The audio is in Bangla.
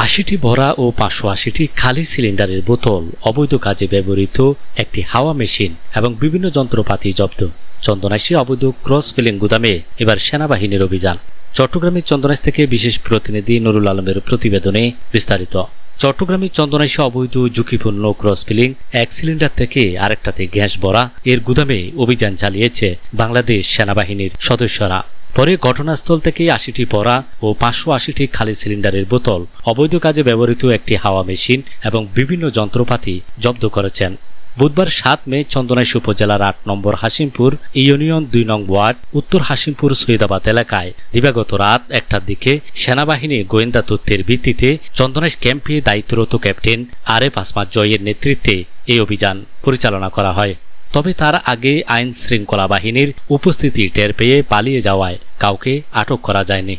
৮০টি ভরা ও ৫৮০টি খালি সিলিন্ডারের বোতল অবৈধ কাজে ব্যবহৃত একটি হাওয়া মেশিন এবং বিভিন্ন যন্ত্রপাতি জব্দ। চন্দনাইশে অবৈধ ক্রস ফিলিং গুদামে এবার সেনাবাহিনীর অভিযান। চট্টগ্রামের চন্দনাইশ থেকে বিশেষ প্রতিনিধি নুরুল আলমের প্রতিবেদনে বিস্তারিত। চট্টগ্রামের চন্দনাইশে অবৈধ ঝুঁকিপূর্ণ ক্রস ফিলিং এক সিলিন্ডার থেকে আরেকটাতে গ্যাস ভরা এর গুদামে অভিযান চালিয়েছে বাংলাদেশ সেনাবাহিনীর সদস্যরা। পরে ঘটনাস্থল থেকে ৮০টি ভরা ও ৫৮০টি খালি সিলিন্ডারের বোতল অবৈধ কাজে ব্যবহৃত একটি হাওয়া মেশিন এবং বিভিন্ন যন্ত্রপাতি জব্দ করেছেন। বুধবার ৭ মে চন্দনাইশ উপজেলার ৮ নম্বর হাসিমপুর ইউনিয়ন ২ নং ওয়ার্ড উত্তর হাসিমপুর সৈয়দাবাদ এলাকায় দিবাগত রাত ১টার দিকে সেনাবাহিনী গোয়েন্দা তথ্যের ভিত্তিতে চন্দনাইশ ক্যাম্পে দায়িত্বরত ক্যাপ্টেন আরেফ আসমাত জয়ের নেতৃত্বে এই অভিযান পরিচালনা করা হয়। তবে তার আগে আইন শৃঙ্খলা বাহিনীর উপস্থিতি টের পেয়ে পালিয়ে যাওয়ায় কাউকে আটক করা যায়নি।